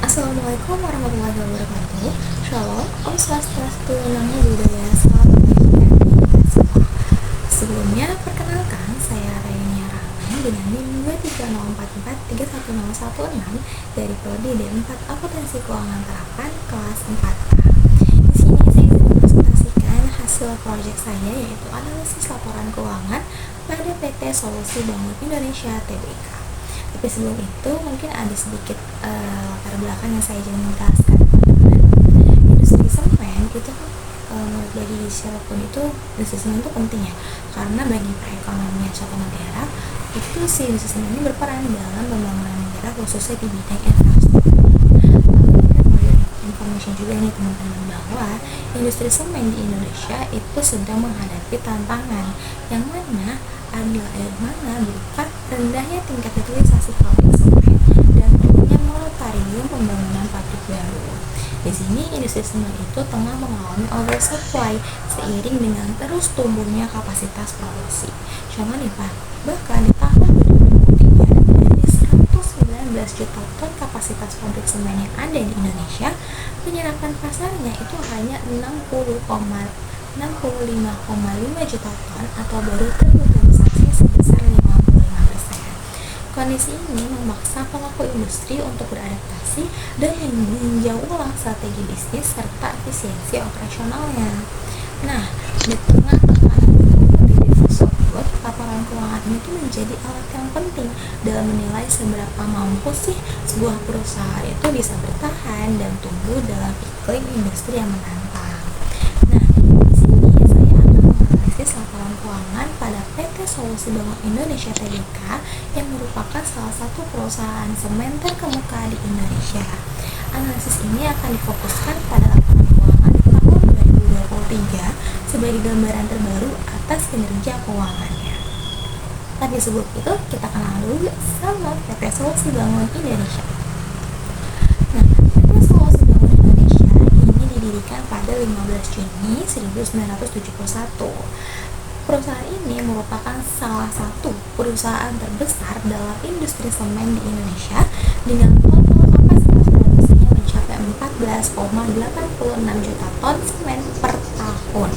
Assalamualaikum warahmatullahi wabarakatuh. Shalom, Om Swastiastu, Namo Buddhaya, Salam kebajikan. Sebelumnya, perkenalkan saya Rayania Rahman dengan NIM 230443116 dari Prodi D4 Akuntansi Keuangan Terapan kelas 4A. Di sini saya ingin mempresentasikan hasil proyek saya, yaitu analisis laporan keuangan pada PT Solusi Bangun Indonesia Tbk. Tapi sebelum itu mungkin ada sedikit latar belakang yang saya ingin menjelaskan. Industri semen itu kan bagi siapapun itu industri semen itu penting ya, karena bagi perekonomian suatu negara itu si industri semen ini berperan dalam pembangunan negara khususnya di bidang infrastruktur. Informasi juga nih teman-teman bahwa industri semen di Indonesia itu sedang menghadapi tantangan yang mana berupa rendahnya tingkat utilisasi pabrik semen dan turunnya moratorium pembangunan pabrik baru. Di sini industri semen itu tengah mengalami oversupply seiring dengan terus tumbuhnya kapasitas produksi. Jangan nih Pak, bahkan di tahun 2023 dari 119 juta ton kapasitas pabrik semen yang ada di Indonesia, penyerapan pasarnya itu hanya 65,5 juta ton atau baru terrealisasi sebesar 55%. Kondisi ini memaksa pelaku industri untuk beradaptasi dan meninjau ulang strategi bisnis serta efisiensi operasionalnya. Nah, di tengah tekanan kompetitif tersebut, laporan keuangan ini tuh menjadi alat yang penting dalam menilai seberapa mampu sih sebuah perusahaan itu bisa bertahan dan tumbuh dalam iklim industri yang menantang. Nah, di sini saya akan menganalisis laporan keuangan pada PT Solusi Bangun Indonesia Tbk yang merupakan salah satu perusahaan semen terkemuka di Indonesia. Analisis ini akan difokuskan pada laporan keuangan tahun 2023 sebagai gambaran terbaru atas kinerja keuangannya. Tapi sebelum itu, kita kenal dulu sama PT Solusi Bangun Indonesia. Nah, PT Solusi Bangun Indonesia ini didirikan pada 15 Juni 1971. Perusahaan ini merupakan salah satu perusahaan terbesar dalam industri semen di Indonesia dengan total kapasitas produksinya mencapai 14,86 juta ton semen per tahun.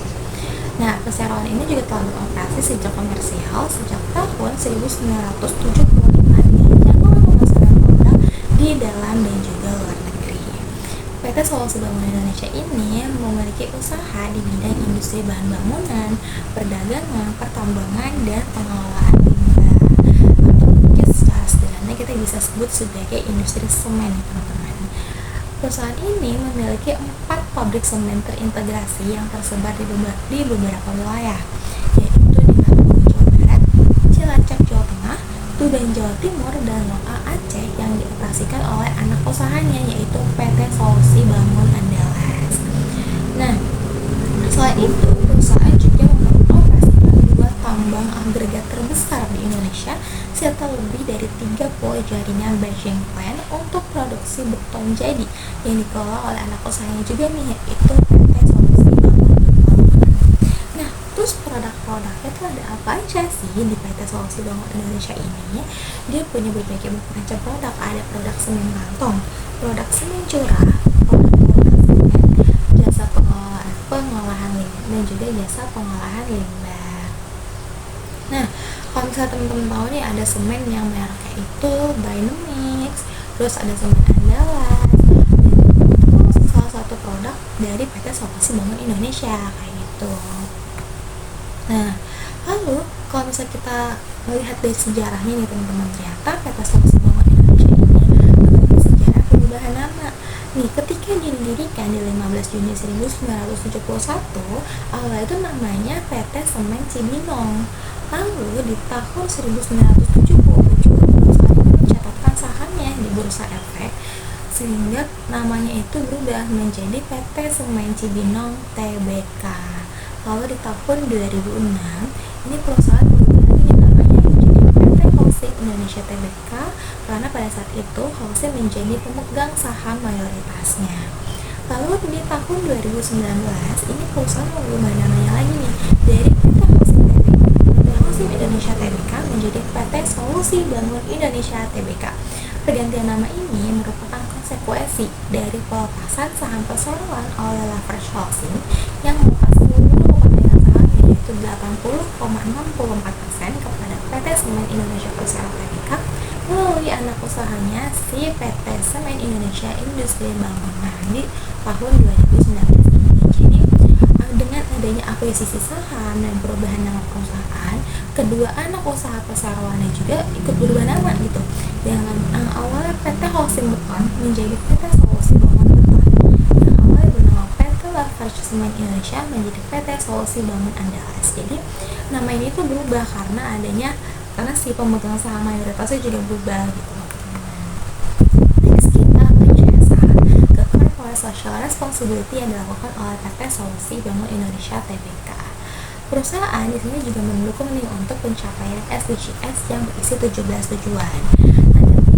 Nah, perseroan ini juga telah beroperasi sejak komersial sejak tahun 1975 dan jangkauan pemasaran produk di dalam dan juga luar negeri. PT Solusi Bangun Indonesia ini memiliki usaha di bidang industri bahan bangunan, perdagangan, pertambangan, dan pengelolaan limbah. Atau mungkin secara sederhana kita bisa sebut sebagai industri semen, teman-teman. Perusahaan ini memiliki 4 pabrik semen terintegrasi yang tersebar di beberapa wilayah, yaitu di Lampung, Jawa Barat, Cilacap, Jawa Tengah, Tuban, Jawa Timur, dan Loka, Aceh yang dioperasikan oleh anak usahanya yaitu PT Solusi Bangun Andalas. Nah, selain itu perusahaan juga mengoperasikan 2 tambang agregat terbesar di Indonesia serta lebih dari 30 jaringan batching plant untuk produksi beton jadi yang dikelola oleh anak usahanya juga nih, yaitu PT Solusi Bangun. Nah, terus produk-produknya tuh ada apa aja sih di PT Solusi Bangun Indonesia ini? Dia punya berbagai macam produk. Ada produk semen kantong, produk semen curah, produk semen, jasa pengolahan limbah, dan juga jasa pengolahan limbah. Nah, kalau misalnya teman-teman tahu nih, ada semen yang mereknya itu Dynamix, terus ada semen Andalas, dan itu salah satu produk dari PT Solusi Bangun Indonesia kayak gitu. Nah, lalu kalau misalnya kita melihat dari sejarahnya nih teman-teman, ternyata PT Solusi Bangun Indonesia ini memiliki sejarah perubahan nama. Nih, ketika didirikan di 15 Juni 1971, awalnya itu namanya PT Semen Cibinong. Lalu di tahun 1977 perusahaan ini mencatatkan sahamnya di Bursa Efek sehingga namanya itu berubah menjadi PT Semen Cibinong Tbk. Lalu di tahun 2006 ini perusahaan berubah lagi namanya menjadi PT Holcim Indonesia Tbk karena pada saat itu Holcim menjadi pemegang saham mayoritasnya. Lalu di tahun 2019 ini perusahaan mengubah namanya lagi nih dari PT Holcim Indonesia Tbk menjadi PT Solusi Bangun Indonesia Tbk. Pergantian nama ini merupakan konsekuensi dari pelepasan saham perseroan oleh Lafarge Holding yang melepas seluruh pemegang sahamnya yaitu 80,64% kepada PT Semen Indonesia Persero Tbk melalui anak usahanya si PT Semen Indonesia Industri Bangunan di tahun 2019 ini. Jadi dengan adanya akuisisi saham dan perubahan nama perusahaan, kedua anak usaha perseroannya juga ikut berubah nama gitu. Dengan awalnya PT Holcim Beton menjadi PT Solusi Bangun Beton, yang awalnya bernama PT Lafarge Semen Indonesia menjadi PT Solusi Bangun Andalas. Jadi nama ini tuh berubah karena si pemegang saham mayoritasnya juga berubah gitu. Next kita ke CSR, ke Corporate Social Responsibility yang dilakukan oleh PT Solusi Bangun Indonesia Tbk. Perusahaan di sini juga mendukung nih untuk pencapaian SDGs yang berisi 17 tujuan.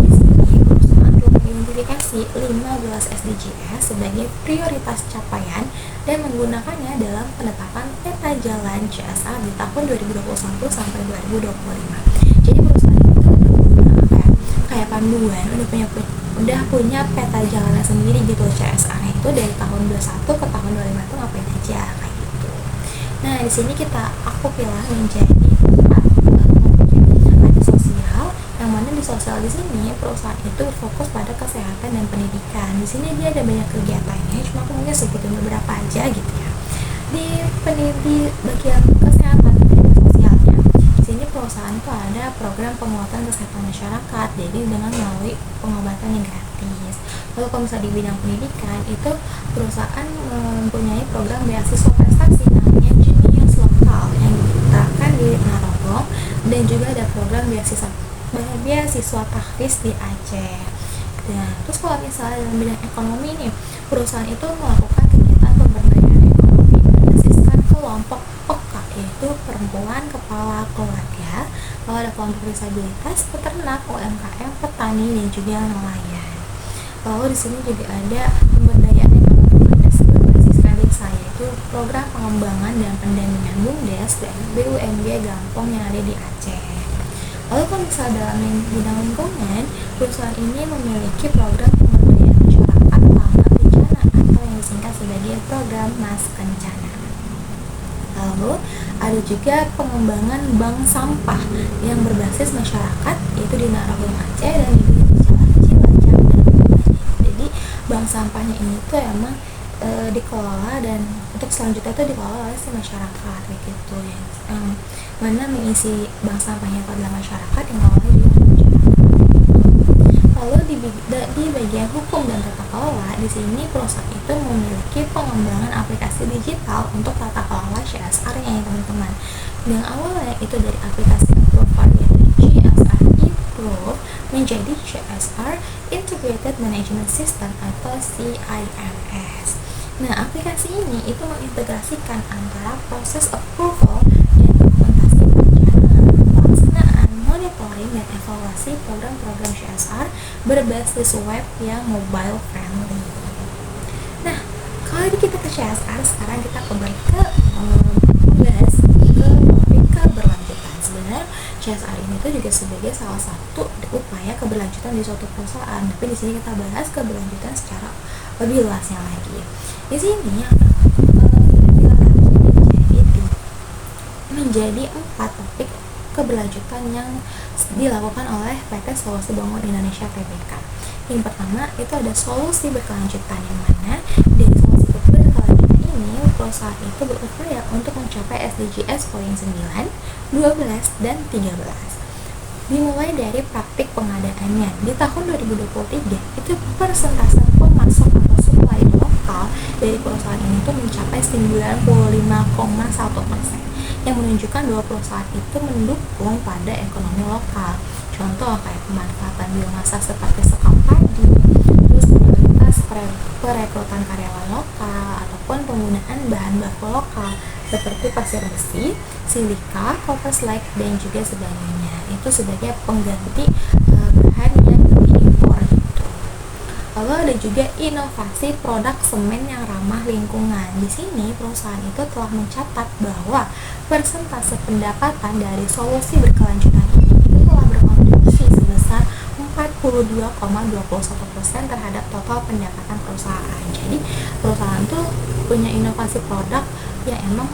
Di sini perusahaan telah mengidentifikasi 15 SDGs sebagai prioritas capaian dan menggunakannya dalam penetapan peta jalan CSR di tahun 2021 sampai 2025. Jadi perusahaan itu kayak panduan, udah punya peta jalannya sendiri gitu CSR itu dari tahun 21 ke tahun 25 itu ngapain aja kayak gitu. Nah, di sini aku pilih menjadi 4 ada sosial, yang mana di sosial di sini perusahaan itu fokus pada kesehatan dan pendidikan. Di sini dia ada banyak kegiatannya, cuma aku mungkin sebutin beberapa aja gitu ya. Di bagian kesehatan dan sosialnya, di sini perusahaan itu ada program penguatan kesehatan masyarakat, jadi dengan melalui pengobatan yang gratis. Lalu kalau misalnya di bidang pendidikan itu perusahaan mempunyai program beasiswa prestasi namanya Genius Lokal yang diterapkan di Narogong, dan juga ada program beasiswa tahfiz di Aceh. Nah, terus kalau misalnya dalam bidang ekonomi nih, perusahaan itu melakukan kegiatan pemberdayaan ekonomi berbasiskan kelompok PKK, yaitu perempuan, kepala keluarga, lalu ada kelompok disabilitas, peternak, UMKM, petani, dan juga nelayan. Lalu di sini juga ada pemberdayaan ekonomi berbasiskan desa, yaitu program pengembangan dan pendampingan BUMDes dan BUMD Gampong yang ada di Aceh. Lalu kalau misalnya dalam bidang lingkungan, perusahaan ini memiliki program pemberdayaan masyarakat tanggap bencana atau yang disingkat sebagai program Mas Kencana. Lalu ada juga pengembangan bank sampah yang berbasis masyarakat, yaitu di Narogong Aceh dan di Cilacap dan Banyumas. Jadi bank sampahnya ini tuh emang dikelola, dan untuk selanjutnya itu dikelola oleh si masyarakat kayak gitu ya. Mana mengisi bank sampahnya pada masyarakat yang awalnya juga masyarakat. Lalu di bagian hukum dan tata kelola, di sini perusahaan itu memiliki pengembangan aplikasi digital untuk tata kelola CSR-nya ya teman-teman. Yang awalnya itu dari aplikasi Approver yaitu CSR Improve menjadi CSR Integrated Management System atau CIMS. Nah, aplikasi ini itu mengintegrasikan antara proses approval dan dokumentasi perencanaan, pelaksanaan, monitoring, dan evaluasi program-program CSR berbasis web yang mobile friendly. Nah, kalau kita ke CSR, sekarang kita membahas ke topik keberlanjutan. Sebenarnya CSR ini tuh juga sebagai salah satu upaya keberlanjutan di suatu perusahaan, tapi di sini kita bahas keberlanjutan secara lebih luasnya lagi. Di sini menjadi 4 topik keberlanjutan yang dilakukan oleh PT Solusi Bangun Indonesia Tbk. Yang pertama itu ada solusi berkelanjutan, yang mana dari solusi berkelanjutan ini perusahaan itu berupaya untuk mencapai SDGs poin 9, 12, dan 13. Dimulai dari praktik pengadaannya. Di tahun 2023 itu persentase pemasok atau supply lokal dari perusahaan ini tuh mencapai 95,1%, yang menunjukkan bahwa perusahaan itu mendukung pada ekonomi lokal. Contoh kayak pemanfaatan biomasa seperti sekam padi, terus prioritas perekrutan karyawan lokal, ataupun penggunaan bahan baku lokal seperti pasir besi, silika, copper slag, dan juga sebagainya. Itu sebagai pengganti bahan yang diimpor gitu. Lalu ada juga inovasi produk semen yang ramah lingkungan. Di sini perusahaan itu telah mencatat bahwa persentase pendapatan dari solusi berkelanjutan ini telah berkontribusi sebesar 4,5% 52,21% terhadap total pendapatan perusahaan. Jadi perusahaan tuh punya inovasi produk yang emang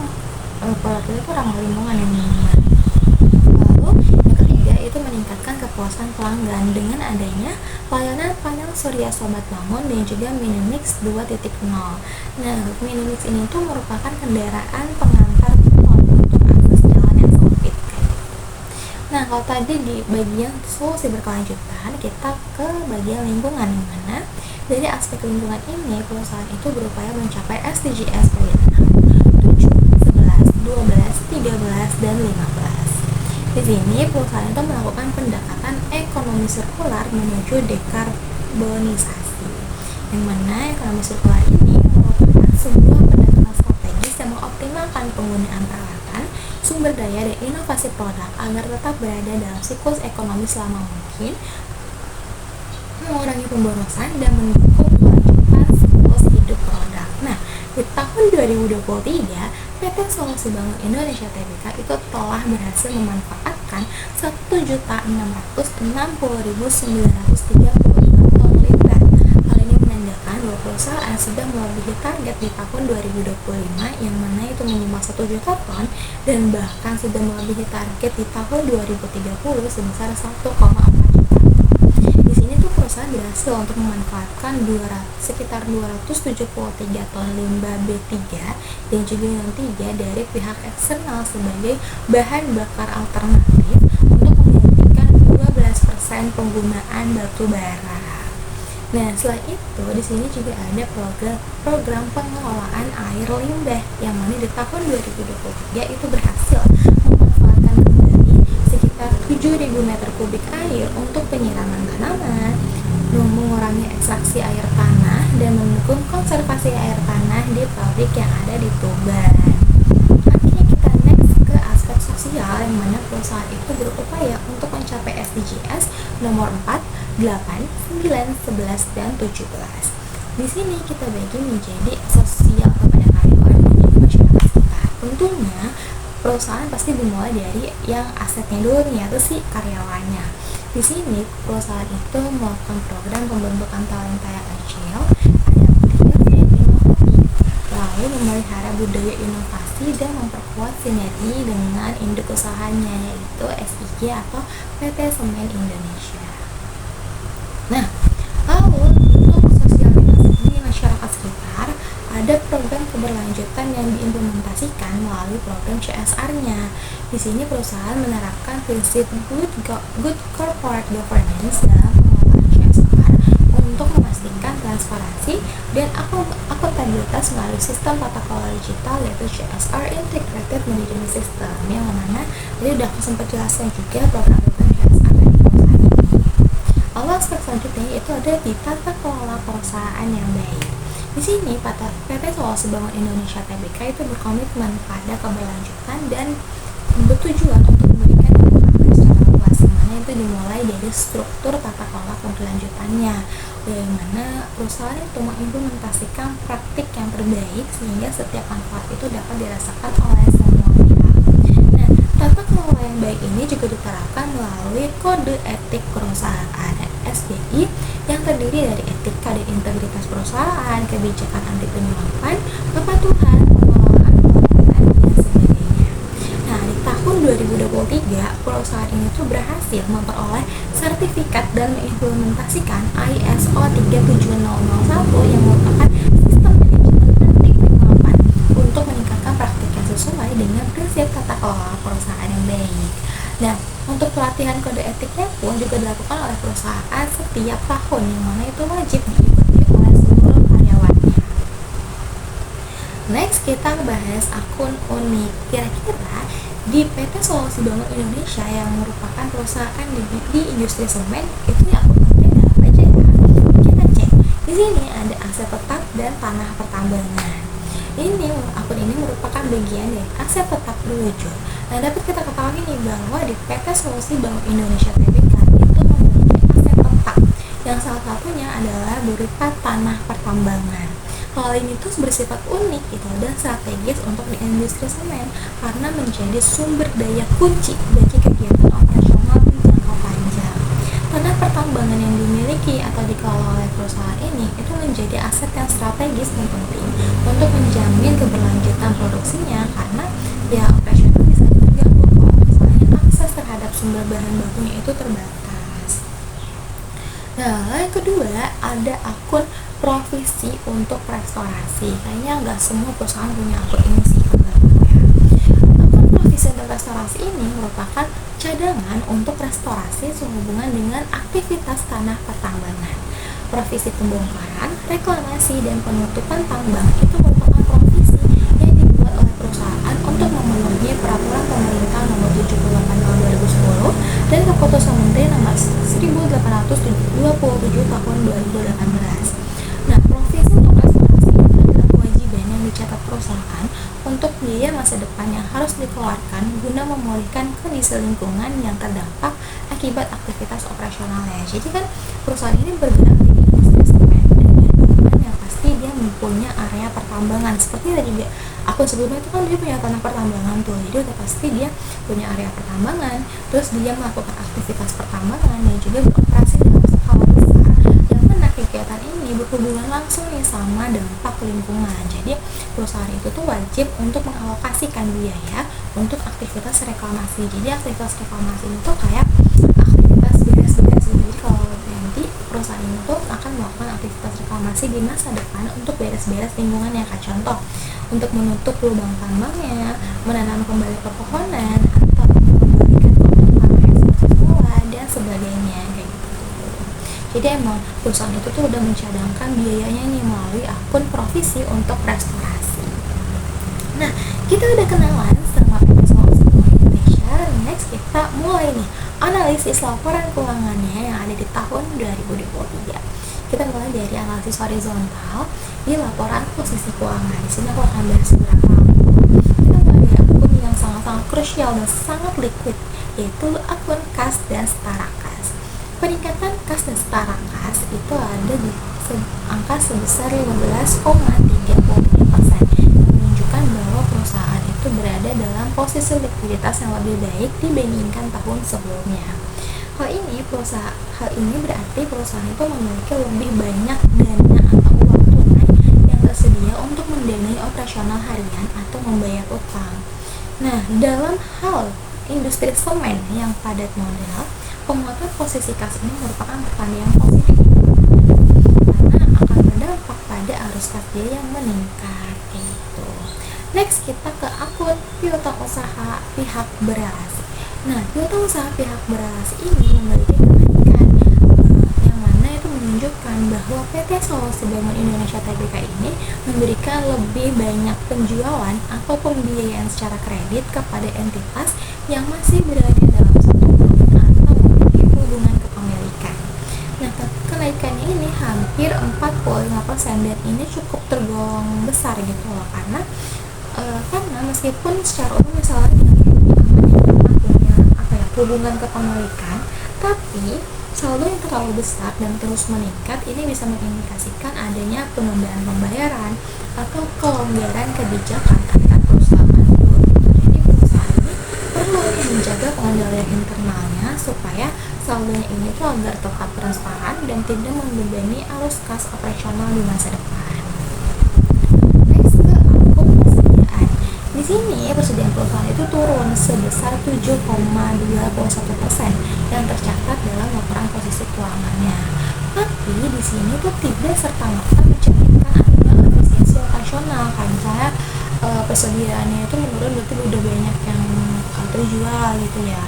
produknya itu ramah lingkungan yang namanya. Lalu yang ketiga itu meningkatkan kepuasan pelanggan dengan adanya layanan panel surya Sobat Bangun dan juga Minimix 2.0. Nah, Minimix ini tuh merupakan kendaraan pengantar untuk akses jalan yang sempit. Nah, kalau tadi di bagian solusi berkelanjutan, kita ke bagian lingkungan, yang mana dari aspek lingkungan ini perusahaan itu berupaya mencapai SDGs poin 6, 7, 11, 12, 13, dan 15. Di sini perusahaan itu melakukan pendekatan ekonomi sirkular menuju dekarbonisasi, yang mana ekonomi sirkular ini merupakan sebuah pendekatan strategis yang mengoptimalkan penggunaan peralatan, sumber daya, dan inovasi produk agar tetap berada dalam siklus ekonomi selama mungkin, mengurangi pemborosan, dan mendukung kelanjutan siklus hidup produk. Nah, di tahun 2023, PT Solusi Bangun Indonesia Tbk itu telah berhasil memanfaatkan 1.660.935 ton limbah. Hal ini menandakan bahwa perusahaan sudah melebihi target di tahun 2025 yang mana itu minimal 1 juta ton dan bahkan sudah melebihi target di tahun 2030 sebesar 1,4 juta. Di sini tuh perusahaan berhasil untuk memanfaatkan sekitar 273 ton limbah B3 dan juga yang 3 dari pihak eksternal sebagai bahan bakar alternatif untuk menggantikan 12% penggunaan batu bara. Nah, selain itu di sini juga ada program pengelolaan air limbah yang mana di tahun 2023 itu berhasil memanfaatkan kembali sekitar 7.000 meter kubik air untuk penyiraman tanaman, mengurangi ekstraksi air tanah, dan mendukung konservasi air tanah di pabrik yang ada di Tuban. Akhirnya kita next ke aspek sosial yang mana perusahaan itu berupaya untuk mencapai SDGs nomor 4, 8, 9, 11, dan 17. Di sini kita bagi menjadi sosial kepada karyawan dan juga masyarakat sekitar. Tentunya perusahaan pasti dimulai dari yang asetnya dulu nih, yaitu si karyawannya. Di sini perusahaan itu melakukan program pembentukan talenta yang agile, adaptif, dan inovatif, lalu memelihara budaya inovasi dan memperkuat sinergi dengan induk usahanya, yaitu SIG atau PT Semen Indonesia. Nah, lalu untuk sosialisasi di masyarakat sekitar, ada program keberlanjutan yang diimplementasikan melalui program CSR-nya. Di sini perusahaan menerapkan prinsip good corporate governance dalam pengelolaan CSR untuk memastikan transparansi dan akuntabilitas melalui sistem tata kelola digital, yaitu CSR Integrated Management System, yang mana tadi udah aku sempat jelaskan juga program-program CSR dari perusahaan ini. Lalu aspek selanjutnya yaitu ada di tata kelola perusahaan yang baik. Di sini PT Solusi Bangun Indonesia Tbk itu berkomitmen pada keberlanjutan dan bertujuan untuk memberikan dampak secara luas, yang mana itu dimulai dari struktur tata kelola keberlanjutannya, yang mana perusahaan itu mengimplementasikan praktik yang terbaik sehingga setiap manfaat itu dapat dirasakan oleh semua pihak. Nah, tata kelola yang baik ini juga diterapkan melalui kode etik perusahaan SBI yang terdiri dari etika dan integritas perusahaan, kebijakan anti penyuapan, kepatuhan, pengelolaan keuangan, dan sebagainya. Nah, di tahun 2023, perusahaan ini tuh berhasil memperoleh sertifikat dan mengimplementasikan ISO 37001 yang merupakan sistem manajemen anti penyuapan untuk meningkatkan praktik yang sesuai dengan prinsip tata kelola perusahaan yang baik. Nah, untuk pelatihan kode etiknya pun juga dilakukan oleh perusahaan setiap tahun, yang mana itu wajib diikuti oleh seluruh karyawannya. Next, kita bahas akun unik. Kira-kira di PT Solusi Bangun Indonesia yang merupakan perusahaan di industri semen itu yang akun uniknya ada apa aja ya? Kita cek. Di sini ada aset tetap dan tanah pertambangan. Akun ini merupakan bagian dari aset tetap berwujud. Nah, dapat kita ketahui nih bahwa di PT Solusi Bangun Indonesia Tbk itu memiliki aset tetap yang salah satunya adalah berupa tanah pertambangan. Hal ini tuh bersifat unik gitu dan strategis untuk di industri semen karena menjadi sumber daya kunci bagi kegiatan operasional di jangka panjang. Tanah tanah pertambangan yang dimiliki atau dikelola oleh perusahaan ini itu menjadi aset yang strategis dan penting untuk menjamin keberlanjutan produksinya, karena ya operasional bisa terganggu kalau misalnya akses terhadap sumber bahan bakunya itu terbatas. Nah, yang kedua ada akun provisi untuk restorasi. Kayaknya nggak semua perusahaan punya akun ini sih, akun provisi untuk restorasi ini merupakan cadangan untuk restorasi sehubungan dengan aktivitas tanah pertambangan. Provisi pembongkaran, reklamasi, dan penutupan tambang itu merupakan provisi yang dibuat oleh perusahaan untuk memenuhi peraturan pemerintah nomor 78 tahun 2010 dan keputusan menteri nomor 1827 tahun 2018. Nah, provisi untuk restorasi itu adalah kewajiban yang dicatat perusahaan untuk biaya masa depan yang harus dikeluarkan guna memulihkan kondisi lingkungan yang terdampak akibat aktivitas operasionalnya. Jadi kan perusahaan ini bergerak di industri semen dan bangunan yang pasti dia mempunyai area pertambangan. Seperti tadi akun sebelumnya itu kan dia punya tanah pertambangan tuh, jadi udah pasti dia punya area pertambangan, terus dia melakukan aktivitas pertambangan dan juga beroperasi dalam skala besar, yang mana kegiatan ini berhubungan langsung nih sama dampak lingkungan. Jadi perusahaan itu tuh wajib untuk mengalokasikan biaya untuk aktivitas reklamasi. Jadi aktivitas reklamasi itu kayak aktivitas beres-beres. Jadi kalau nanti perusahaan ini tuh akan melakukan aktivitas reklamasi di masa depan untuk beres-beres lingkungannya, kayak contoh untuk menutup lubang tambangnya, menanam kembali pepohonan, atau mengembalikan tanah eksplorasi semula dan sebagainya kayak gitu. Jadi emang perusahaan itu tuh udah mencadangkan biayanya nih melalui akun provisi untuk restorasi. Nah, kita udah kenalan sama Solusi Indonesia. Next kita mulai nih analisis laporan keuangannya yang ada di tahun 2023. Kita mulai dari analisis horizontal di laporan posisi keuangan. Di sini aku akan bahas beberapa akun. Kita mulai dari akun yang sangat-sangat krusial dan sangat liquid, yaitu akun kas dan setara kas. Peningkatan kas dan setara kas itu ada di angka sebesar 15,33%, menunjukkan bahwa perusahaan itu berada dalam posisi likuiditas yang lebih baik dibandingkan tahun sebelumnya. Hal ini berarti perusahaan itu memiliki lebih banyak dana atau uang tunai yang tersedia untuk mendanai operasional harian atau membayar utang. Nah, dalam hal industri semen yang padat modal, penguatan posisi kas ini merupakan pertanda yang positif karena akan berdampak pada arus kas dia yang meningkat gitu. Next kita ke akun piutang usaha pihak berelasi. Nah, piutang usaha pihak berelasi ini memiliki kenaikan yang mana itu menunjukkan bahwa PT Solusi Bangun Indonesia Tbk ini memberikan lebih banyak penjualan atau pembiayaan secara kredit kepada entitas yang masih berada dalam satu grup atau memiliki hubungan kepemilikan. Nah, kenaikannya ini hampir 45% dan ini cukup tergolong besar gitu loh, karena meskipun secara umum misalnya hubungan kepemilikan, tapi saldo yang terlalu besar dan terus meningkat ini bisa mengindikasikan adanya penundaan pembayaran atau kelonggaran kebijakan terhadap perusahaan. Jadi perusahaan ini perlu menjaga pengendalian internalnya supaya saldonya ini tuh agar tetap transparan dan tidak membebani arus kas operasional di masa depan. Di sini persediaan perusahaan itu turun sebesar 7,21% yang tercatat dalam laporan posisi keuangannya. Tapi di sini tuh tidak serta-merta mencerminkan adanya efisiensi operasional, kan misalnya persediaannya itu menurun berarti udah banyak yang terjual gitu ya.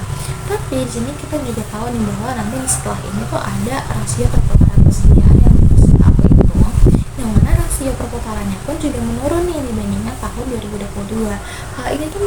Tapi di sini kita juga tahu nih bahwa nanti setelah ini tuh ada rasio perputaran persediaan yang harus aku hitung, yang mana rasio perputarannya pun juga menurun nih dibandingkan tahun 2022. Hal ini tuh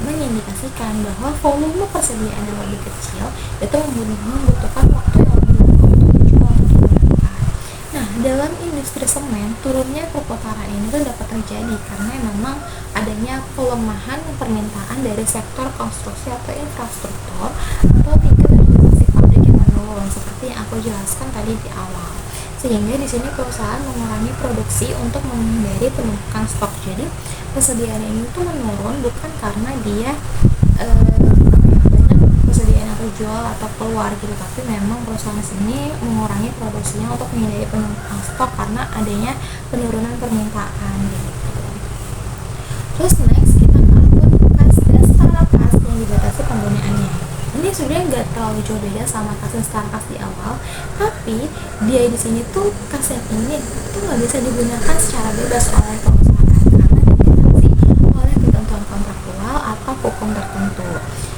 mengindikasikan bahwa volume persediaan yang lebih kecil itu membutuhkan waktu yang lebih lama untuk dijual atau digunakan. Nah, dalam industri semen, turunnya perputaran ini tuh dapat terjadi karena memang adanya pelemahan permintaan dari sektor konstruksi atau infrastruktur atau tingkat utilizasi pabrik yang menurun seperti yang aku jelaskan tadi di awal. Sehingga di sini perusahaan mengurangi produksi untuk menghindari penumpukan stok. Jadi persediaan ini tuh menurun bukan karena dia banyak persediaan atau terjual atau keluar gitu, tapi memang perusahaan sini mengurangi produksinya untuk menghindari penumpukan stok karena adanya penurunan permintaan gitu. Terus next kita ke akun kas dan startup kas yang dibatasi penggunaannya. Ini sebenarnya nggak terlalu jauh beda sama kas dan startup kas di awal, tapi dia di sini tuh kas yang ini tuh nggak bisa digunakan secara bebas oleh perusahaan karena dibatasi oleh ketentuan kontraktual atau hukum tertentu.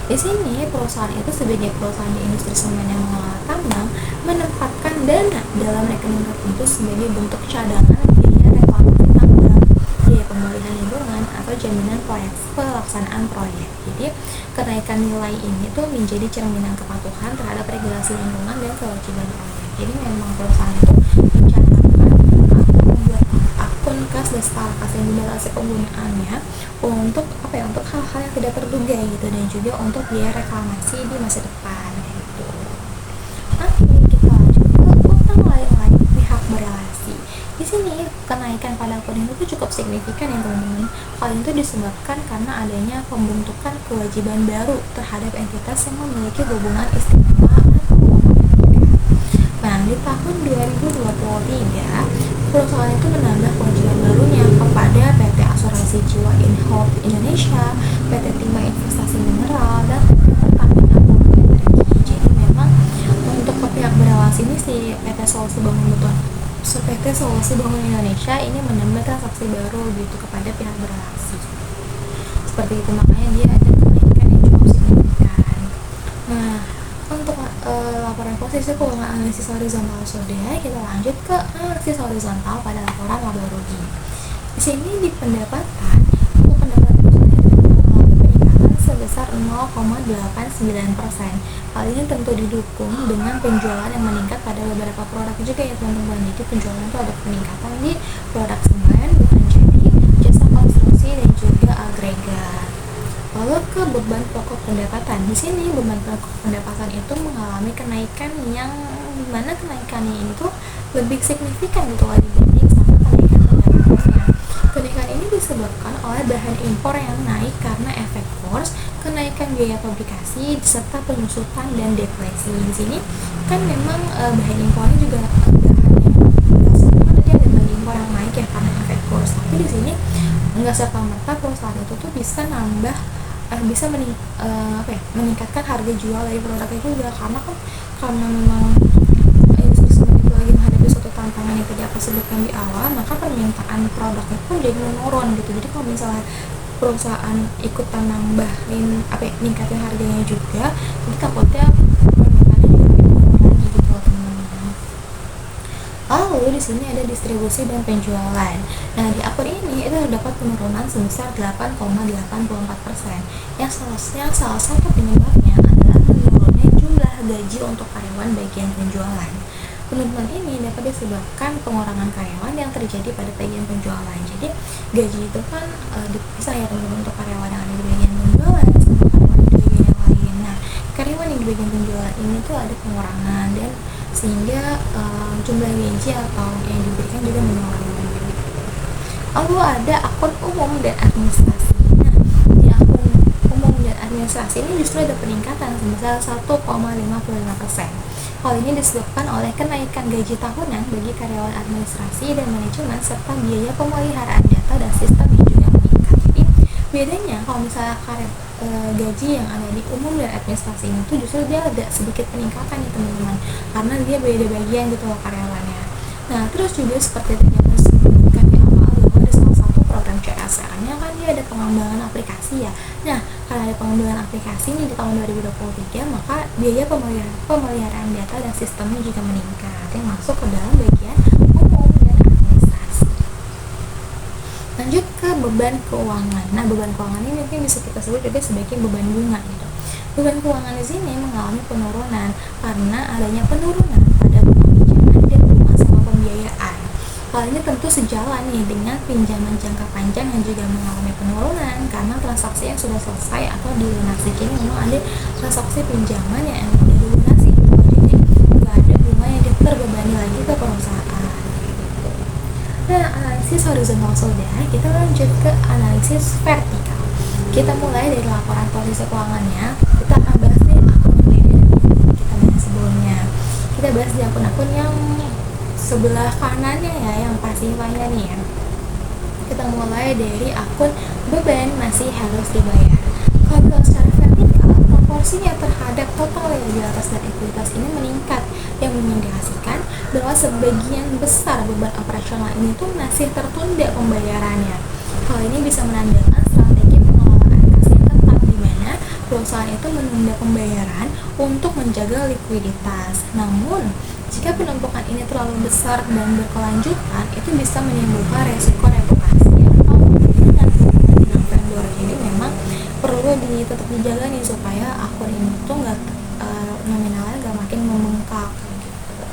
Di sini perusahaan itu sebagai perusahaan di industri semen yang mengelola tambang menempatkan dana dalam rekening tertentu sebagai bentuk cadangan biaya reklamasi tambang, biaya pemulihan lingkungan atau jaminan proyek pelaksanaan proyek. Jadi kenaikan nilai ini tuh menjadi cerminan kepatuhan terhadap regulasi lingkungan dan kewajiban proyek. Jadi memang perusahaan itu mencanangkan atau membuat akun kas dan startup kas yang dibatasi penggunaannya untuk untuk hal-hal yang tidak terduga gitu, dan juga untuk biaya reklamasi di masa depan gitu. Oke, kita lanjut ke utang lain-lain pihak berelasi. Di sini kenaikan pada akun ini tuh cukup signifikan ya teman-teman. Hal itu disebabkan karena adanya pembentukan kewajiban baru terhadap entitas yang memiliki hubungan istimewa atau Nah, di tahun 2023, perusahaan itu menambah kewajiban barunya kepada PT Asuransi Jiwa InHealth Indonesia, PT Timah Investasi Mineral, dan PT Pertamina Power Energy. Jadi memang untuk pihak berelasi ini si PT Solusi Bangun Indonesia ini menambah transaksi baru gitu kepada pihak berelasi. Seperti itu, makanya dia ada kenaikan yang cukup signifikan. Nah, untuk laporan posisi keuangan analisis horizontal sudah, kita lanjut ke analisis horizontal pada laporan laba rugi. Di sini di pendapatan, untuk pendapatan perusahaan itu mengalami peningkatan sebesar 0,89%. Hal ini tentu didukung dengan penjualan yang meningkat pada beberapa produk juga ya teman-teman. Jadi penjualan itu ada peningkatan di produk semen, bukan jadi, jasa konstruksi, dan juga agregat. Lalu ke beban pokok pendapatan. Di sini beban pokok pendapatan itu mengalami kenaikan yang dimana kenaikannya ini tuh lebih signifikan gitu dibanding sama kenaikan pendapatannya. Kenaikan ini disebabkan oleh bahan impor yang naik karena efek kurs, kenaikan biaya publikasi, serta penyusutan dan deflasi. Di sini kan memang bahan impornya juga dia ada bahan impor yang naik ya karena efek kurs. Tapi di sini nggak serta-merta perusahaan itu tuh bisa meningkatkan harga jual dari produknya juga, karena memang industri semen itu lagi menghadapi suatu tantangan yang tadi aku sebutkan di awal, maka permintaan produknya pun jadi menurun gitu. Jadi kalau misalnya perusahaan ikutan ningkatin harganya juga, jadi takutnya permintaannya juga menurun lagi gitu teman-teman. Lalu di sini ada distribusi dan penjualan. Nah, di akun ini itu terdapat penurunan sebesar 8,84%. Yang salah satu penyebabnya adalah menurunnya jumlah gaji untuk karyawan bagian penjualan. Penurunan ini dapat disebabkan pengurangan karyawan yang terjadi pada bagian penjualan. Jadi gaji itu kan dipisah ya teman-teman, untuk karyawan yang ada di bagian penjualan sama karyawan di bagian yang lain. Nah, karyawan yang di bagian penjualan ini tuh ada pengurangan, dan sehingga jumlah gaji atau yang diberikan juga menurun. Lalu ada akun umum dan administrasi. Nah, di akun umum dan administrasi ini justru ada peningkatan sebesar 1,55%. Hal ini disebabkan oleh kenaikan gaji tahunan bagi karyawan administrasi dan manajemen serta biaya pemeliharaan data dan sistem yang juga meningkat. Jadi bedanya kalau misalnya gaji yang ada di umum dan administrasi ini tuh justru dia ada sedikit peningkatan nih teman-teman, karena dia beda bagian gitu loh karyawannya. Nah, terus juga seperti tadi aku sebutkan di awal bahwa ada salah satu program CSR-nya kan dia ada pengembangan aplikasi ya. Nah, karena ada pengembangan aplikasi ini di tahun 2023, maka biaya pemeliharaan data dan sistemnya juga meningkat, yang masuk ke dalam bagian umum dan administrasi. Lanjut ke beban keuangan. Nah, beban keuangan ini mungkin bisa kita sebut juga sebagai beban bunga gitu. Beban keuangan di sini mengalami penurunan karena adanya penurunan pada bunga pinjaman dan bunga sama pembiayaan. Hal ini tentu sejalan nih dengan pinjaman jangka panjang yang juga mengalami penurunan karena transaksi yang sudah selesai atau dilunasi. Jadi memang ada transaksi pinjaman yang sudah dilunasi, jadi nggak ada bunga yang terbebani lagi ke perusahaan. Nah, analisis horizontal sudah, kita lanjut ke analisis vertikal. Kita mulai dari laporan posisi keuangannya. Kita akan bahas nih akun yang berbeda Kita bahas di akun-akun yang sebelah kanannya ya, yang pasifnya nih ya. Kita mulai dari akun beban masih harus dibayar. Kalau secara vertikal, proporsinya terhadap total liabilitas dan ekuitas ini meningkat, yang mengindikasikan bahwa sebagian besar beban operasional ini tuh masih tertunda pembayarannya. Hal ini bisa menandakan strategi pengelolaan kas yang ketat, di mana perusahaan itu menunda pembayaran untuk menjaga likuiditas. Namun, jika penumpukan ini terlalu besar dan berkelanjutan, itu bisa menimbulkan resiko reputasi atau dengan hubungan dengan vendor. Jadi memang perlu tetap dijaga nih supaya akun ini tuh nominalnya nggak makin membengkak gitu.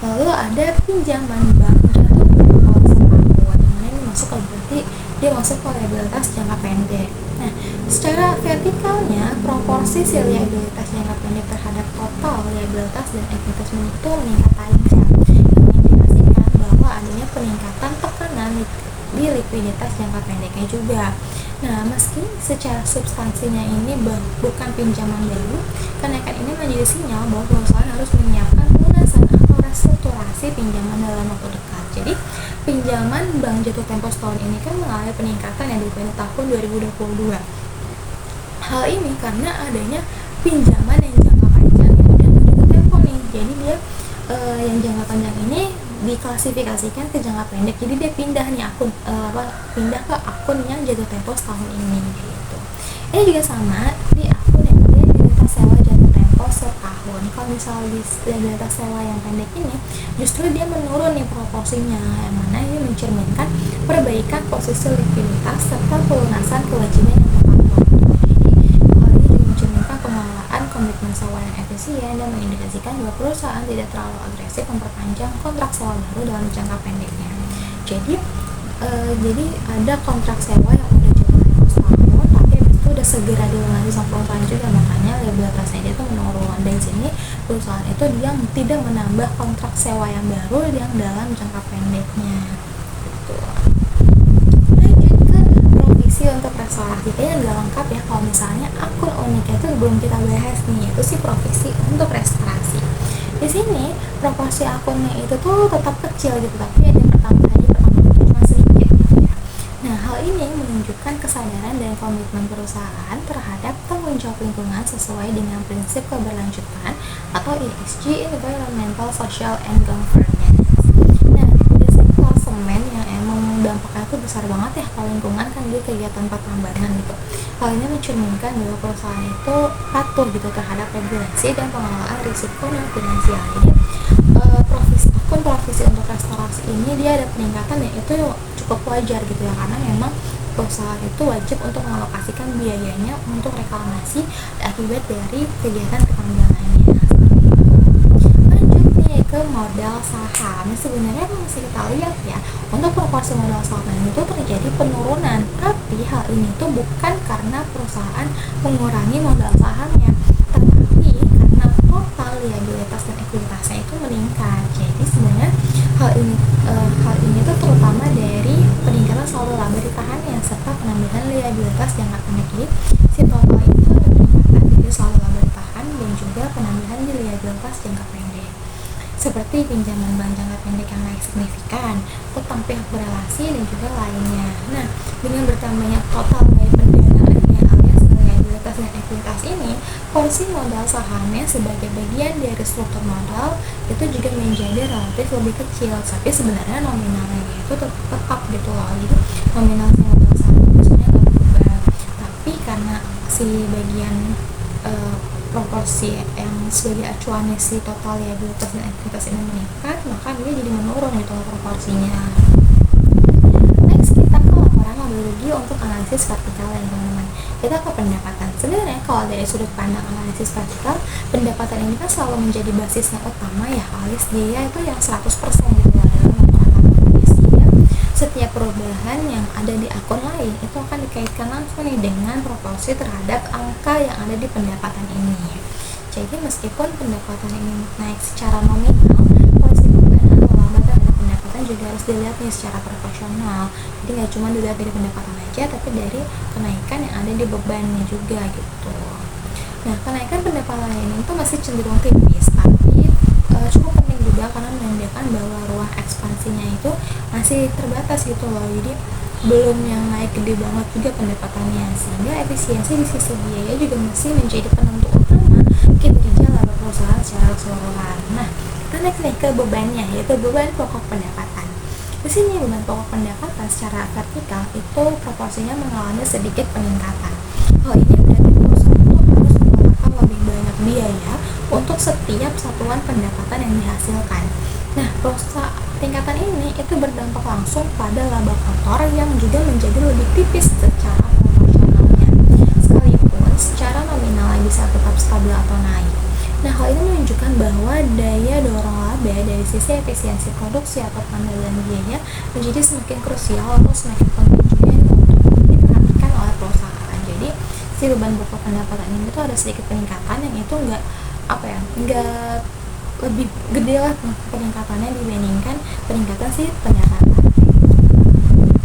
Lalu ada pinjaman bank jatuh tempo setahun, yang mana ini masuk berarti dia masuk ke liabilitas jangka pendek. Nah, secara vertikalnya, proporsi si liabilitas jangka pendek terhadap total liabilitas dan ekuitas itu meningkat tajam, yang mengindikasikan bahwa adanya peningkatan tekanan di likuiditas jangka pendeknya juga. Nah, meski secara substansinya ini bukan pinjaman baru, kenaikan ini menjadi sinyal bahwa perusahaan harus menyiapkan pelunasan atau restrukturasi pinjaman dalam waktu dekat. Jadi, pinjaman bank jatuh tempo setahun ini kan mengalami peningkatan ya dibanding tahun 2022. Hal ini karena adanya pinjaman yang jangka panjang yang udah jatuh tempo nih. Jadi dia yang jangka panjang ini diklasifikasikan ke jangka pendek, jadi dia pindah nih pindah ke akun yang jatuh tempo setahun ini gitu. Ini juga sama di akun yang dia liabilitas sewa jatuh tempo setahun. Kalau misalnya di liabilitas sewa yang pendek ini justru dia menurun nih proporsinya, yang mana ini mencerminkan perbaikan posisi likuiditas serta pelunasan kewajiban yang tepat waktu. Jadi hal ini juga mencerminkan pengelolaan komitmen sewa yang efisien dan mengindikasikan bahwa perusahaan tidak terlalu agresif memperpanjang kontrak sewa baru dalam jangka pendeknya. Jadi ada kontrak sewa yang udah jatuh tempo setahun, tapi habis itu udah segera dilunasi sama perusahaan juga, makanya liabilitasnya dia tuh menurun. Dan sini perusahaan itu dia tidak menambah kontrak sewa yang baru yang dalam jangka pendeknya. Gitu. Lanjut ke provisi untuk restorasi. Kayaknya nggak lengkap ya kalau misalnya akun uniknya itu belum kita bahas nih, yaitu si provisi untuk restorasi. Di sini proporsi akunnya itu tuh tetap kecil gitu, tapi ada pertambahan cuma sedikit gitu ya. Nah, hal ini menunjukkan kesadaran dan komitmen perusahaan terhadap tanggung jawab lingkungan sesuai dengan prinsip keberlanjutan atau ESG, Environmental, Social, and Governance. Nah, biasanya klasemen yang emang dampaknya tuh besar banget ya kalau lingkungan kan dia kegiatan pertambangan gitu. Hal ini mencerminkan bahwa perusahaan itu patuh gitu terhadap regulasi dan pengelolaan risiko non finansial. Jadi akun provisi untuk restorasi ini dia ada peningkatan ya, itu cukup wajar gitu ya, karena memang perusahaan itu wajib untuk mengalokasikan biayanya untuk reklamasi akibat dari kegiatan pertambangannya. Lanjut nih ke modal saham. Sebenarnya masih kita lihat ya, untuk proporsi modal saham itu terjadi penurunan, tapi hal ini tuh bukan karena perusahaan mengurangi modal sahamnya, tetapi karena total liabilitas dan ekuitasnya itu meningkat. Jadi sebenarnya hal ini tuh terutama dari peningkatan saldo laba ditahannya serta penambahan liabilitas jangka pendek. Jadi si total itu ada peningkatan dari saldo laba ditahan dan juga penambahan di liabilitas jangka pendek, seperti pinjaman bank jangka pendek yang naik signifikan, utang pihak berelasi, dan juga lainnya. Nah, dengan bertambahnya total nilai pendanaannya alias liabilitas dan ekuitas ini, porsi modal sahamnya sebagai bagian dari struktur modal itu juga menjadi relatif lebih kecil, tapi sebenarnya nominalnya itu tetap gitu loh. Jadi nominal modal saham itu sebenarnya nggak berubah, tapi karena si bagian proporsi yang sebagai acuannya si total liabilitas dan ekuitas ini meningkat, maka dia jadi menurun gitu proporsinya. Next, kita ke laporan laba rugi untuk analisis vertikal ya teman-teman. Kita ke pendapatan. Sebenarnya kalau dari sudut pandang analisis vertikal, pendapatan ini kan selalu menjadi basisnya utama ya, alias dia itu yang 100% gitu ya dalam laporan laba rugi. Setiap perubahan yang ada di akun lain itu akan dikaitkan langsung nih dengan proporsi terhadap angka yang ada di pendapatan ini. Jadi meskipun pendapatan ini naik secara nominal, porsi beban atau laba terhadap pendapatan juga harus dilihat nih secara proporsional. Jadi nggak cuma dilihat dari pendapatan aja, tapi dari kenaikan yang ada di bebannya juga gitu. Nah, kenaikan pendapatan ini tuh masih cenderung tipis, tapi cukup penting juga karena menandakan bahwa ruang ekspansinya itu masih terbatas gitu loh. Jadi belum yang naik gede banget juga pendapatannya, sehingga efisiensi di sisi biaya juga masih menjadi penentu utama kinerja laba perusahaan secara keseluruhan. Nah, kita next nih ke bebannya, yaitu beban pokok pendapatan. Di sini beban pokok pendapatan secara vertikal itu proporsinya mengalami sedikit peningkatan. Hal ini berarti perusahaan itu harus mengeluarkan lebih banyak biaya untuk setiap satuan pendapatan yang dihasilkan. Nah, peningkatan ini itu berdampak langsung pada laba kotor yang juga menjadi lebih tipis secara proporsionalnya, sekalipun secara nominalnya bisa tetap stabil atau naik. Nah, hal ini menunjukkan bahwa daya dorong laba dari sisi efisiensi produksi atau pengendalian biaya menjadi semakin krusial atau semakin penting juga untuk diperhatikan oleh perusahaan. Jadi, si beban pokok pendapatan ini tuh ada sedikit peningkatan yang itu nggak lebih gede lah peningkatannya dibandingkan peningkatan si pendapatan.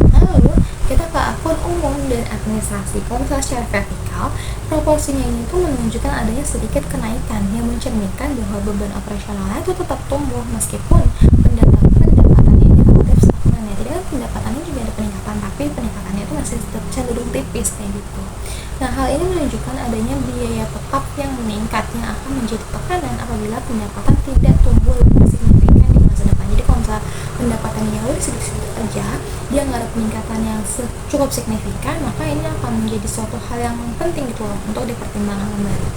Lalu kita ke akun umum dan administrasi. Kalau misalnya secara vertikal, proporsinya ini tuh menunjukkan adanya sedikit kenaikan yang mencerminkan bahwa beban operasionalnya itu tetap tumbuh meskipun pendapatan ini relatif stagnan ya. Jadi kan pendapatannya juga ada peningkatan, tapi peningkatannya itu masih tetap cenderung tipis kayak gitu. Nah, hal ini menunjukkan adanya biaya tetap yang meningkat yang akan menjadi tekanan apabila pendapatan tidak tumbuh lebih signifikan di masa depan. Jadi kalau misalnya pendapatannya sedikit aja, dia nggak ada peningkatan yang cukup signifikan, maka ini akan menjadi suatu hal yang penting gitu loh untuk dipertimbangkan kembali.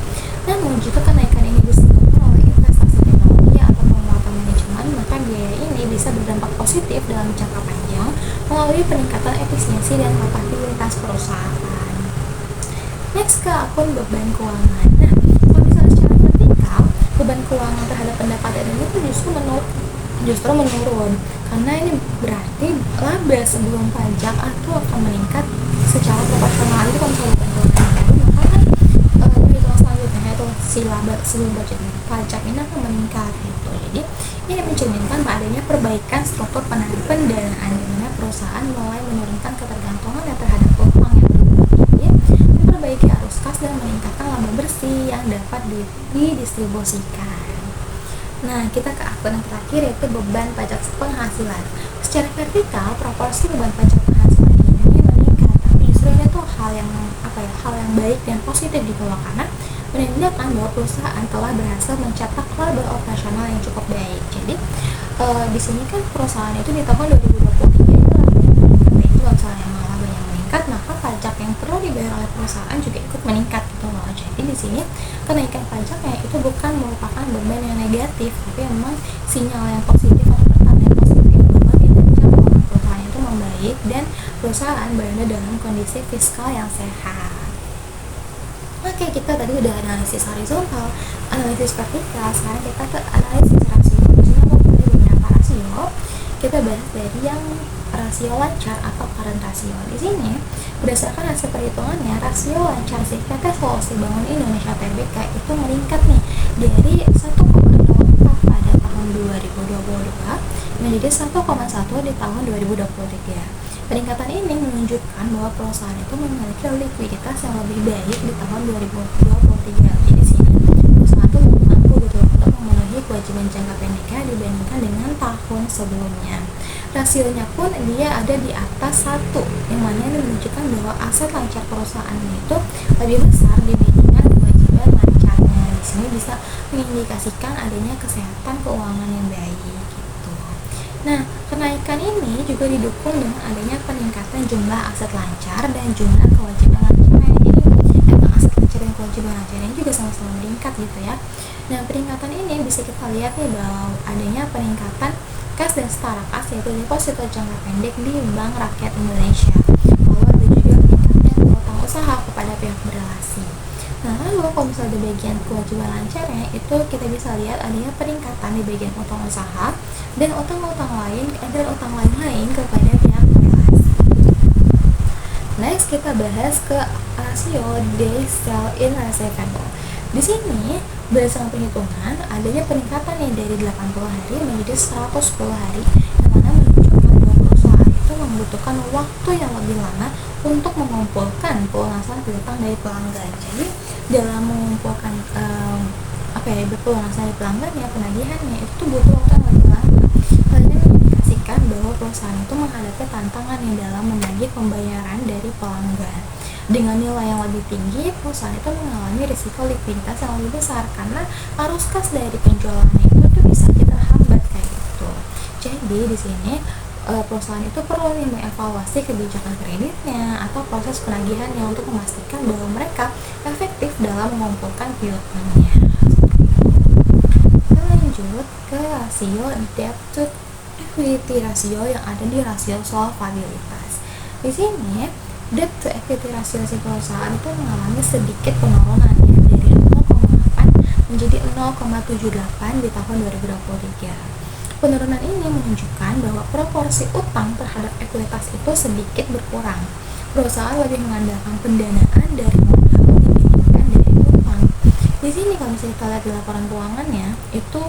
Namun jika kenaikan ini disebabkan oleh investasi teknologi atau penguatan manajemen, maka biaya ini bisa berdampak positif dalam jangka panjang melalui peningkatan efisiensi dan kapasitas perusahaan. Next ke akun beban keuangan. Nah, kalau misalnya secara vertikal, beban keuangan terhadap pendapatan ini tuh justru menurun karena ini berarti laba sebelum pajak atau akan meningkat secara proporsional. Itu kalau misalnya beban keuangan baru, maka kan perhitungan selanjutnya itu si laba sebelum pajak ini akan meningkat gitu. Jadi ini mencerminkan adanya perbaikan struktur pendanaan di mana perusahaan mulai menurunkan ketergantungan terhadap utang yang berlebihan, memperbaiki arus kas dan meningkatkan laba bersih yang dapat didistribusikan. Nah, kita ke akun yang terakhir yaitu beban pajak penghasilan. Secara vertikal, proporsi beban pajak penghasilan ini meningkat, tapi justru ini tuh hal yang baik dan positif gitu loh, karena menandakan bahwa perusahaan telah berhasil mencetak laba operasional yang cukup baik. Jadi di sini kan perusahaan itu di tahun 2023 itu labanya itu misalnya laba yang meningkat, maka pajak yang perlu dibayar oleh perusahaan juga ikut meningkat gitu loh. Jadi di sini kenaikan pajaknya itu bukan merupakan beban yang negatif, tapi memang sinyal yang positif atau pertanda yang positif bahwa kinerja keuangan perusahaan itu membaik dan perusahaan berada dalam kondisi fiskal yang sehat. Oke, kita tadi udah analisis horizontal, analisis vertikal, sekarang kita ke analisis rasio. Di sini aku punya beberapa rasio. Kita bahas dari yang rasio lancar atau current ratio. Di sini berdasarkan hasil perhitungannya, rasio lancar si PT Solusi Bangun Indonesia Tbk itu meningkat nih dari 1,04 pada tahun 2022 menjadi 1,1 di tahun 2023. Peningkatan ini menunjukkan bahwa perusahaan itu memiliki likuiditas yang lebih baik di tahun 2023. Jadi sini perusahaan itu lebih mampu gitu untuk memenuhi kewajiban jangka pendeknya dibandingkan dengan tahun sebelumnya. Rasionya pun dia ada di atas 1, yang mana ini menunjukkan bahwa aset lancar perusahaan itu lebih besar dibandingkan kewajiban lancarnya. Di sini bisa mengindikasikan adanya kesehatan keuangan yang baik. Nah, kenaikan ini juga didukung dengan adanya peningkatan jumlah aset lancar dan jumlah kewajiban lancar. Jadi, emang aset lancar dan kewajiban lancar ini juga sama-sama meningkat gitu ya. Nah, peningkatan ini bisa kita lihat nih bahwa adanya peningkatan kas dan setara kas, yaitu deposito jangka pendek di Bank Rakyat Indonesia. Lalu ada juga peningkatan utang usaha kepada pihak berrelasi. Nah, lalu kalau misalnya di bagian kewajiban lancarnya itu kita bisa lihat adanya peningkatan di bagian utang usaha dan utang lain kepada pihak berrelasi. Next kita bahas ke rasio days sell in receivable. Di sini berdasarkan perhitungan adanya peningkatan nih dari 80 hari menjadi 110 hari, yang mana menunjukkan bahwa perusahaan itu membutuhkan waktu yang lebih lama untuk mengumpulkan pelunasan piutang dari pelanggan. Jadi dalam mengumpulkan berpelunasan dari pelanggannya, penagihannya itu tuh butuh waktu yang lebih lama. Hal ini mengindikasikan bahwa perusahaan itu menghadapi tantangan yang dalam menagih pembayaran dari pelanggan. Dengan nilai yang lebih tinggi, perusahaan itu mengalami risiko likuiditas yang lebih besar karena arus kas dari penjualannya itu tuh bisa terhambat kayak gitu. Jadi di sini perusahaan itu perlu mengevaluasi kebijakan kreditnya atau proses penagihannya untuk memastikan bahwa mereka efektif dalam mengumpulkan piutangnya. Kita lanjut ke rasio debt to equity rasio yang ada di rasio solvabilitas. Di sini debt to equity rasio si perusahaan itu mengalami sedikit penurunan ya, dari 0,8 menjadi 0,78 di tahun 2023. Penurunan ini menunjukkan bahwa proporsi utang terhadap ekuitas itu sedikit berkurang. Perusahaan lebih mengandalkan pendanaan dari modal dibandingkan dari utang. Di sini kalau misalnya kita lihat di laporan keuangannya, itu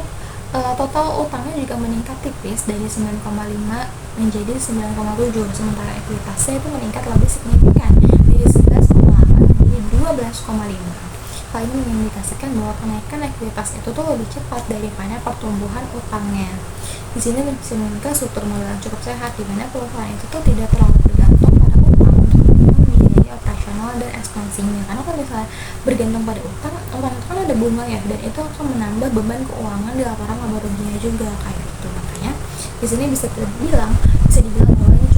total utangnya juga meningkat tipis dari 9,5 menjadi 9,7, sementara ekuitasnya itu meningkat lebih signifikan dari 11,8 menjadi 12,5. Hal ini mengindikasikan bahwa kenaikan ekuitas itu tuh lebih cepat daripada pertumbuhan utangnya. Di sini menunjukkan struktur modal yang cukup sehat, di mana perusahaan itu tuh tidak terlalu bergantung pada utang untuk membiayai operasional dan ekspansinya. Karena kalau misalnya bergantung pada utang itu kan ada bunga ya, dan itu akan menambah beban keuangan di laporan laba ruginya juga kayak gitu. Makanya di sini bisa dibilang bahwa ini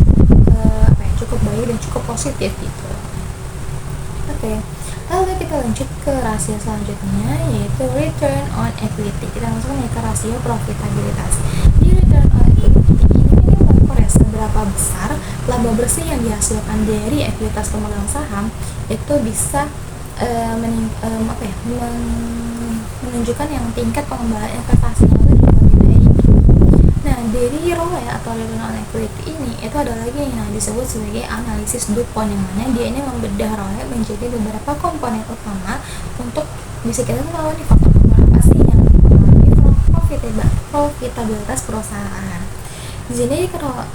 cukup baik dan cukup positif gitu. Oke. Lalu kita lanjut ke rasio selanjutnya, yaitu return on equity. Kita masuk ke rasio profitabilitas. Di return on equity ini mengukur ya seberapa besar laba bersih yang dihasilkan dari ekuitas pemegang saham itu bisa menunjukkan yang tingkat pengembangan investasinya itu juga lebih baik. Nah, dari ROE atau return on equity ini itu ada lagi yang disebut sebagai analisis DuPont, yang mana dia ini membedah ROE menjadi beberapa komponen utama untuk bisa kita tahu nih faktor-faktor apa sih yang mempengaruhi profitabilitas perusahaan. Di sini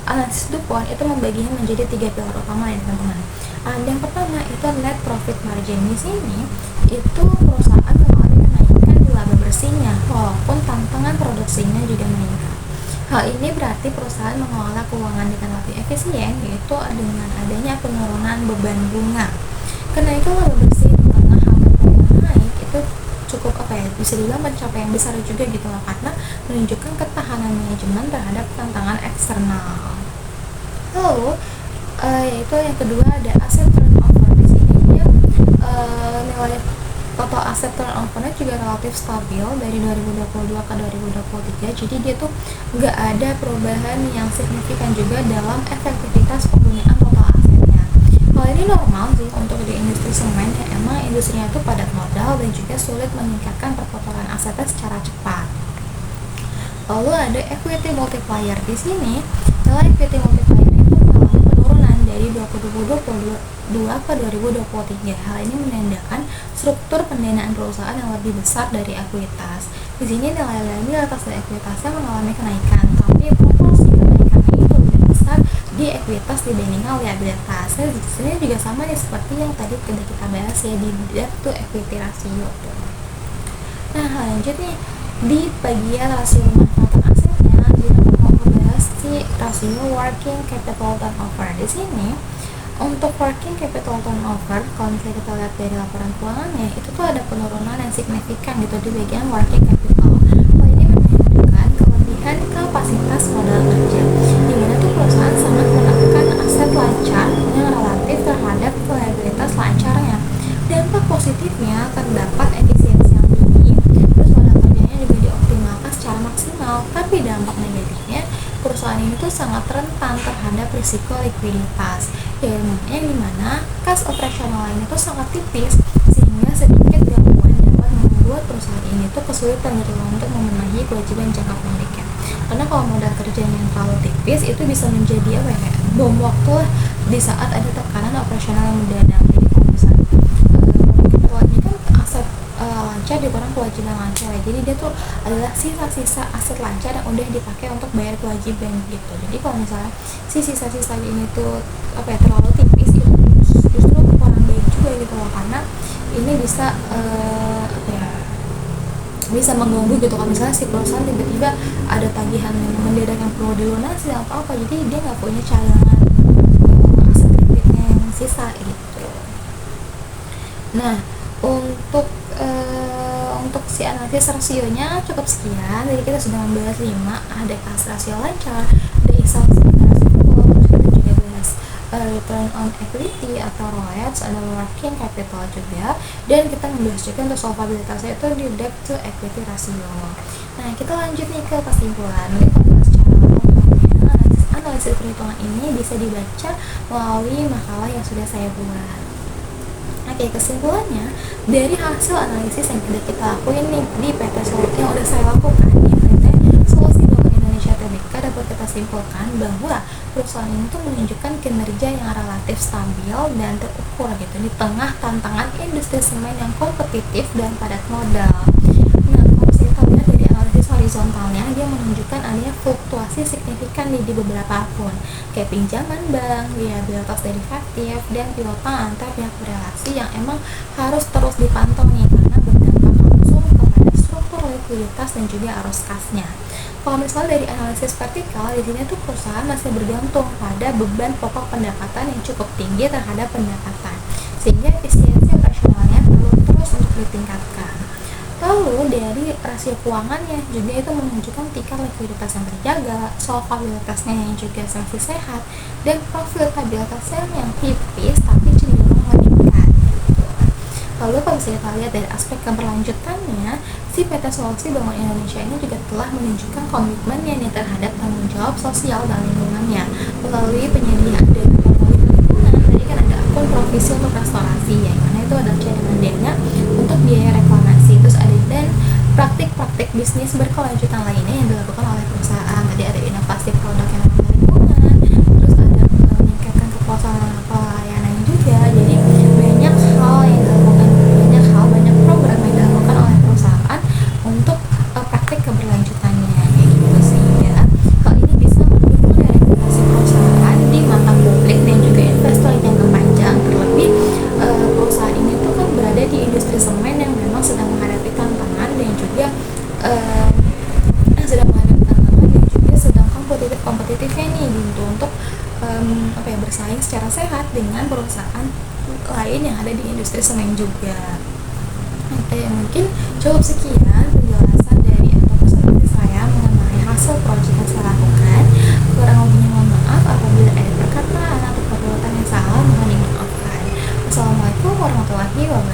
analisis DuPont itu membaginya menjadi 3 pilar utama ya teman-teman. Yang pertama itu net profit margin. Di sini itu perusahaan mengalami kenaikan di laba bersihnya walaupun tantangan produksinya juga meningkat. Hal ini berarti perusahaan mengelola keuangan dengan lebih efisien, yaitu dengan adanya penurunan beban bunga. Kenaikan laba bersih di tengah harga yang naik itu cukup bisa dibilang pencapaian besar juga gitu loh, karena menunjukkan ketahanan manajemen terhadap tantangan eksternal. Lalu yaitu yang kedua ada asset turnover. Di sini dia nilai total aset turnover-nya juga relatif stabil dari 2022 ke 2023. Jadi dia tuh nggak ada perubahan yang signifikan juga dalam efektivitas penggunaan total asetnya. Hal ini normal sih untuk di industri semen yang emang industrinya tuh padat modal dan juga sulit meningkatkan perputaran asetnya secara cepat. Lalu ada equity multiplier. Di sini nilai equity multiplier itu mengalami penurunan dari 2022 ke 2023. Hal ini menandakan struktur pendanaan perusahaan yang lebih besar dari ekuitas. Di sini nilai atas dari ekuitasnya mengalami kenaikan, tapi proporsi kenaikannya itu lebih besar di ekuitas dibandingkan liabilitas. Di sini juga sama nih seperti yang tadi sudah kita bahas ya di debt to equity ratio. Nah, lanjut nih di bagian rasio manfaatan asetnya, kita mau membahas si rasio working capital turnover. Di sini untuk working capital turnover, kalau misalnya kita lihat dari laporan keuangannya, itu tuh ada penurunan yang signifikan gitu di bagian working capital. Hal ini menunjukkan kelebihan kapasitas modal kerja, di mana tuh perusahaan sangat menekan aset lancar yang relatif terhadap liabilitas lancarnya. Dampak positifnya terdapat efisiensi yang tinggi, terus modal kerjanya juga dioptimalkan secara maksimal. Tapi dampak negatifnya, perusahaan ini tuh sangat rentan terhadap risiko likuiditas, yang dimana kas operasional ini tuh sangat tipis, sehingga sedikit gangguan dapat membuat perusahaan ini tuh kesulitan gitu untuk memenuhi kewajiban jangka pendeknya. Karena kalau modal kerjanya yang terlalu tipis itu bisa menjadi bom waktu lah di saat ada tekanan operasional yang mendadak. Jadi kalau misalnya capital ini kan aset lancar dikurang kewajiban lancar ya. Jadi dia tuh adalah sisa-sisa aset lancar yang udah dipakai untuk bayar kewajiban gitu. Jadi kalau misalnya si sisa-sisa ini tuh terlalu tipis, itu justru kurang baik juga gitu loh, karena ini bisa bisa mengganggu gitu kan, misalnya si perusahaan tiba-tiba ada tagihan yang mendadak yang perlu dilunasi atau apa, jadi dia nggak punya cadangan aset likuidnya yang sisa gitu. Nah, untuk untuk si analisis rasionya cukup sekian. Jadi kita sudah membahas 5, ada kas rasio lancar, ada isolasi rasio, terus kita juga bahas return on equity atau ROAS, ada working capital juga, dan kita membahas juga untuk solvabilitasnya itu di debt to equity ratio. Nah, kita lanjut nih ke kesimpulan. Jadi kalau secara lengkapnya analisis perhitungan ini bisa dibaca melalui makalah yang sudah saya buat. Oke, kesimpulannya dari hasil analisis yang sudah kita lakuin nih di PT Solusi yang udah saya lakukan di PT Solusi Bank Indonesia Tbk, dapat kita simpulkan bahwa perusahaan ini tuh menunjukkan kinerja yang relatif stabil dan terukur gitu di tengah tantangan industri semen yang kompetitif dan padat modal. Nah, kalau kita lihat dari analisis horizontalnya, dia menunjukkan adanya fluktuasi signifikan di beberapa akun, kayak pinjaman bank, liabilitas derivatif, dan pivotan antar pihak berrelasi yang emang harus terus dipantau nih karena berdampak langsung kepada struktur likuiditas dan juga arus kasnya. Kalau misalnya dari analisis vertikal, di sini tuh perusahaan masih bergantung pada beban pokok pendapatan yang cukup tinggi terhadap pendapatan, sehingga efisiensi operasionalnya perlu terus untuk ditingkatkan. Lalu dari rasio keuangannya juga itu menunjukkan tingkat likuiditas yang terjaga, solvabilitasnya yang juga masih sehat, dan profitabilitasnya yang tipis tapi cenderung meningkat. Lalu kalau kita lihat dari aspek keberlanjutannya, si PT Solusi Bank Indonesia ini juga telah menunjukkan komitmennya nih terhadap tanggung jawab sosial dan lingkungannya melalui penyediaan dana pemulihan lingkungan. Tadi kan ada akun provisi untuk restorasi, yang mana itu adalah cadangan dana untuk biaya reklamasi. Terus ada dan praktik-praktik bisnis berkelanjutan lainnya yang dilakukan oleh perusahaan. Tadi ada inovasi produk yang ramah lingkungan, terus ada meningkatkan kepuasan pelayanan juga. Jadi banyak hal yang dilakukan, banyak program yang dilakukan oleh perusahaan untuk praktik keberlanjutannya kayak gitu, sehingga hal ini bisa mendukung reputasi perusahaan di mata publik dan juga investor jangka panjang. Terlebih perusahaan ini tuh kan berada di industri semen yang memang sedang menghadapi tantangan dan juga sedang kompetitifnya nih gitu untuk bersaing secara sehat dengan perusahaan lain yang ada di industri semen juga. Oke, mungkin cukup sekian penjelasan dari ataupun saya mengenai hasil proyek yang saya lakukan. Kurang lebihnya mohon maaf apabila ada perkataan atau perbuatan yang salah, mohon dimaafkan. Wassalamualaikum warahmatullahi wabarakatuh.